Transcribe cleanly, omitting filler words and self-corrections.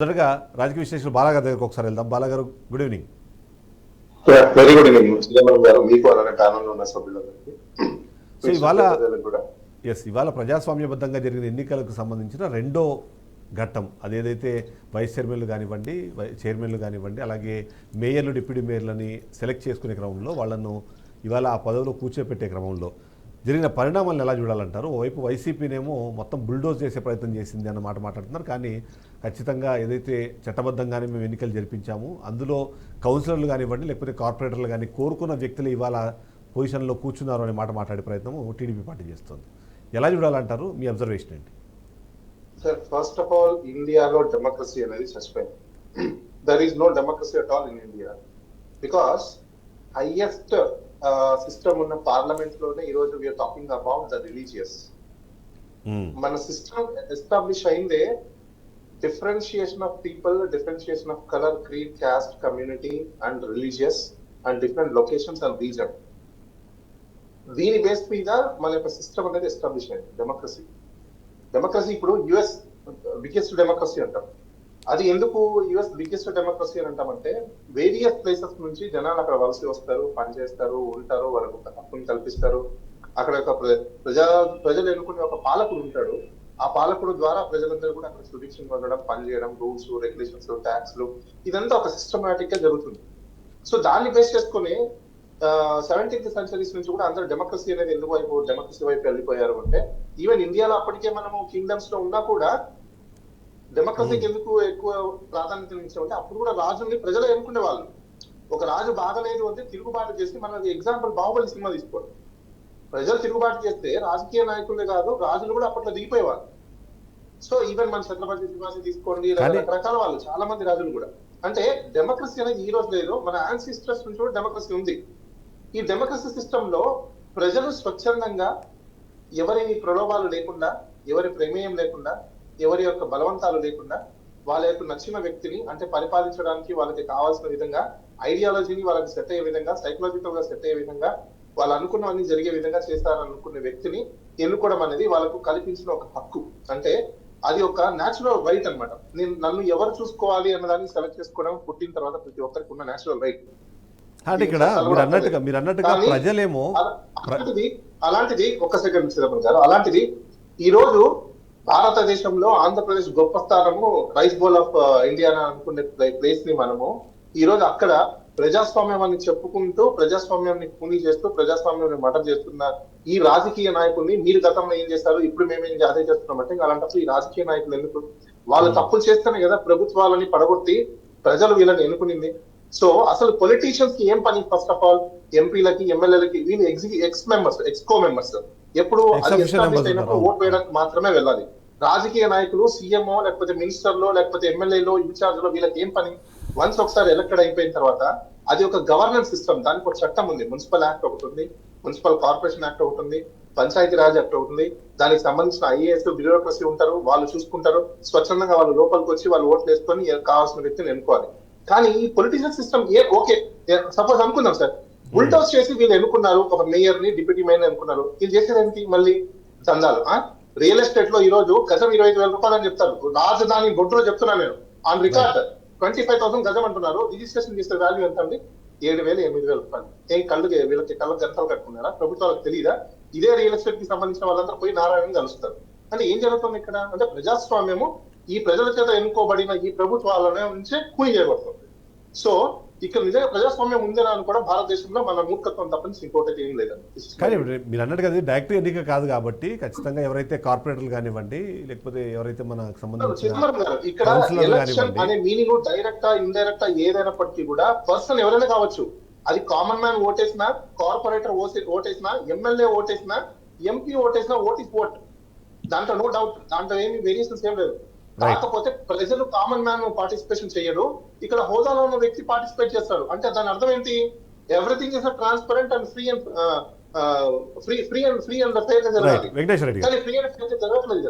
మొదటగా రాజకీయ విశ్లేషకులు బాలాగారి దగ్గరకు ఒకసారి వెళ్దాం. బాలాగారు, good evening. Very good evening Chidambaram గారు, మీకు అలానే ప్యానల్లో ఉన్న సభ్యులందరికీ. సో ఇవాళ ప్రజాస్వామ్యబద్ధంగా జరిగిన ఎన్నికలకు సంబంధించిన రెండో ఘట్టం, అదేదైతే వైస్ చైర్మన్లు కానివ్వండి, చైర్మన్లు కానివ్వండి, అలాగే మేయర్లు, డిప్యూటీ మేయర్లని సెలెక్ట్ చేసుకునే క్రమంలో వాళ్ళను ఇవాళ ఆ పదవిలో కూర్చోపెట్టే క్రమంలో జరిగిన పరిణామాలను ఎలా చూడాలంటారు? ఓవైపు వైసీపీనేమో మొత్తం బుల్డోజ్ చేసే ప్రయత్నం చేసింది అన్న మాట మాట్లాడుతున్నారు. కానీ ఖచ్చితంగా ఏదైతే చట్టబద్ధంగానే మేము ఎన్నికలు జరిపించాము, అందులో కౌన్సిలర్లు కానివ్వండి, లేకపోతే కార్పొరేటర్లు కానీ కోరుకున్న వ్యక్తులు ఇవాళ పొజిషన్లో కూర్చున్నారు అనే మాట మాట్లాడే ప్రయత్నము టీడీపీ పార్టీ చేస్తుంది. ఎలా చూడాలంటారు? మీ అబ్జర్వేషన్ ఏంటి? సార్, ఫస్ట్ ఆఫ్ ఆల్ ఇండియాలో డెమోక్రసీ అనేది చచ్చిపోయింది. There is no democracy at all in India. Because highest system ఉన్న పార్లమెంట్ లోనే ఈ రోజు we are talking about the religious. మన సిస్టమ్ ఎస్టాబ్లిష్ అయిందే differentiation of people, differentiation of colour, creed, caste, community and religious and different locations and region. దీని base మీద మన యొక్క సిస్టమ్ అనేది ఎస్టాబ్లిష్ అయింది డెమోక్రసీ. డెమోక్రసీ ఇప్పుడు యుఎస్ బిగ్గెస్ట్ డెమోక్రసీ అంటాం. అది ఎందుకు యుఎస్ బిగ్గెస్ట్ డెమోక్రసీ అని అంటామంటే, వేరియస్ ప్లేసెస్ నుంచి జనాలు అక్కడ వలస వస్తారు, పనిచేస్తారు, ఉంటారు, వాళ్ళకు ఒక హక్కుని కల్పిస్తారు. అక్కడ ఒక ప్రజలు ఎన్నుకునే ఒక పాలకుడు ఉంటాడు. ఆ పాలకుడు ద్వారా ప్రజలందరూ కూడా అక్కడ సుభిక్షంగా ఉండడం, పనిచేయడం, రూల్స్, రెగ్యులేషన్స్, ట్యాక్స్లు, ఇదంతా ఒక సిస్టమాటిక్ గా జరుగుతుంది. సో దాన్ని బేస్ చేసుకుని 17th సెంచరీస్ నుంచి కూడా అందరూ డెమోక్రసీ అనేది డెమోక్రసీ వైపు వెళ్ళిపోయారు అంటే, ఈవెన్ ఇండియాలో అప్పటికే మనము కింగ్డమ్స్ లో ఉన్నా కూడా డెమోక్రసీకి ఎందుకు ఎక్కువ ప్రాధాన్యత ఇచ్చామంటే, అప్పుడు కూడా రాజుల్ని ప్రజలు ఎన్నుకునే వాళ్ళు. ఒక రాజు బాగలేదు అంటే తిరుగుబాటు చేసి, మన ఎగ్జాంపుల్ బాహుబలి సినిమా తీసుకోండి. ప్రజలు తిరుగుబాటు చేస్తే రాజకీయ నాయకులే కాదు, రాజులు కూడా అప్పట్లో దిగిపోయేవాళ్ళు. సో ఈవెన్ మన ఛత్రపతి శివాజీ తీసుకోండి, రకరకాల వాళ్ళు, చాలా మంది రాజులు కూడా. అంటే డెమోక్రసీ అనేది ఈ రోజు లేదు, మన యాన్సిస్టర్స్ నుంచి కూడా డెమోక్రసీ ఉంది. ఈ డెమోక్రసీ సిస్టమ్ లో ప్రజలు స్వచ్ఛందంగా, ఎవరి ప్రలోభాలు లేకుండా, ఎవరి ప్రమేయం లేకుండా, ఎవరి యొక్క బలవంతాలు లేకుండా, వాళ్ళ యొక్క నచ్చిన వ్యక్తిని, అంటే పరిపాలించడానికి వాళ్ళకి కావాల్సిన విధంగా ఐడియాలజీని వాళ్ళకి సెట్ అయ్యే విధంగా, సైకలాజికల్ గా సెట్ అయ్యే విధంగా, వాళ్ళు అనుకున్నవన్నీ జరిగే విధంగా చేస్తారనుకునే వ్యక్తిని ఎన్నుకోవడం అనేది వాళ్ళకు కల్పించిన ఒక హక్కు. అంటే అది ఒక న్యాచురల్ రైట్ అనమాట. నన్ను ఎవరు చూసుకోవాలి అన్నదాన్ని సెలెక్ట్ చేసుకోవడం పుట్టిన తర్వాత ప్రతి ఒక్కరికి ఉన్న న్యాచురల్ రైట్. అంటే ఇక్కడ మీరు అన్నట్టుగా ప్రజలేమో అలాంటిది ఒక సెకండ్ చిదంబరం గారు, అలాంటిది ఈ రోజు భారతదేశంలో ఆంధ్రప్రదేశ్ గొప్ప స్థానము, రైస్ బౌల్ ఆఫ్ ఇండియా అనుకునే ప్లేస్ ని మనము ఈ రోజు అక్కడ ప్రజాస్వామ్యం అని చెప్పుకుంటూ, ప్రజాస్వామ్యాన్ని కూనీ చేస్తూ, ప్రజాస్వామ్యాన్ని మటర్ చేస్తున్న ఈ రాజకీయ నాయకుల్ని మీరు గతంలో ఏం చేస్తారు, ఇప్పుడు మేమేం అదే చేస్తున్నామంటే, అలాంటప్పుడు ఈ రాజకీయ నాయకులు ఎందుకు? వాళ్ళు తప్పులు చేస్తేనే కదా ప్రభుత్వాలని పడగొట్టి ప్రజలు వీళ్ళని ఎన్నుకునింది. సో అసలు పొలిటీషియన్స్ కి ఏం పని? ఫస్ట్ ఆఫ్ ఆల్ ఎంపీలకి, ఎమ్మెల్యేలకి, వీళ్ళు ఎక్స్కో మెంబర్స్ ఎప్పుడు అయినప్పుడు ఓట్ వేయడానికి మాత్రమే వెళ్ళాలి. రాజకీయ నాయకులు సీఎంఓ, లేకపోతే మినిస్టర్లో, లేకపోతే ఎమ్మెల్యేలో, ఇన్ఛార్జ్ లో, వీళ్ళకి ఏం పని? వన్స్ ఒకసారి ఎలక్టెడ్ అయిపోయిన తర్వాత అది ఒక గవర్నెన్స్ సిస్టమ్. దానికి ఒక చట్టం ఉంది, మున్సిపల్ యాక్ట్ ఒకటి ఉంది, మున్సిపల్ కార్పొరేషన్ యాక్ట్ ఒకటి ఉంది, పంచాయతీ రాజ్ యాక్ట్ ఒకటి ఉంది. దానికి సంబంధించిన ఐఏఎస్, బ్యూరోక్రసీ ఉంటారు, వాళ్ళు చూసుకుంటారు. స్వచ్ఛందంగా వాళ్ళు లోపలికి వచ్చి వాళ్ళు ఓట్లు వేసుకొని కావాల్సిన వ్యక్తిని ఎన్నుకోవాలి. కానీ ఈ పొలిటికల్ సిస్టమ్ ఓకే, సపోజ్ అనుకుందాం సార్, బుల్డోస్ చేసి వీళ్ళు ఎన్నుకున్నారు, ఒక మేయర్ ని, డిప్యూటీ మేయర్ ని ఎన్నుకున్నారు. వీళ్ళు చేసేదేంటి? మళ్ళీ దందాలు. రియల్ ఎస్టేట్ లో ఈ రోజు గజం 25,000 రూపాయలు అని చెప్తారు. రాజధాని బొడ్డులో చెప్తున్నాను నేను, ఆన్ రికార్డ్ 25,000 గజం అంటున్నారు. రిజిస్ట్రేషన్ చేసే వాల్యూ ఎంత అండి? 7,000, 8,000 రూపాయలు. వీళ్ళకి కళ్ళకు గంటలు కట్టుకున్నారా? ప్రభుత్వాలకు తెలియదా? ఇదే రియల్ ఎస్టేట్ కి సంబంధించిన వాళ్ళందరూ పోయి నారాయణ కలుస్తారు. అంటే ఏం జరుగుతుంది ఇక్కడ? అంటే ప్రజాస్వామ్యము ఈ ప్రజల చేత ఎన్నుకోబడిన ఈ ప్రభుత్వాల నుంచే కూని చేయబడుతుంది. సో ఇక్కడ నిజంగా ప్రజాస్వామ్యం ఉందని అనుకోవడం భారతదేశంలో మన మూర్ఖత్వం తప్పని ఇంకోటి ఏం లేదండి. కానీ మీరు అన్నట్టు కదా, డైరెక్ట్ ఎన్నిక కాదు కాబట్టి ఖచ్చితంగా ఎవరైతే కార్పొరేటర్లు కానివ్వండి, లేకపోతే ఎవరైతే మనకు సంబంధించిన ఇక్కడ ఎలక్షన్ అనే మీనింగ్ డైరెక్టా, ఇండైరెక్టా ఏదైనప్పటికీ కూడా పర్సన్ ఎవరైనా కావచ్చు. అది కామన్ మ్యాన్ ఓటేసినా, కార్పొరేటర్ ఓటేసినా, ఎమ్మెల్యే ఓటేసినా, ఎంపీ ఓటేసినా, ఓట్ ఇస్ ఓట్. దాంట్లో నో డౌట్, దాంట్లో ఏమి వేరియేషన్స్ ఏం లేదు. కాకపోతే ప్రజలు, కామన్ మ్యాన్ పార్టిసిపేషన్ చేయడు. ఇక్కడ హోదాలో ఉన్న వ్యక్తి పార్టిసిపేట్ చేస్తాడు. అంటే దాని అర్థం ఏంటి? Everything is transparent and free and fair గా జరగాలి. కానీ ఫ్రీ అండ్ ఫెయిర్ జరగట్లేదు కదా.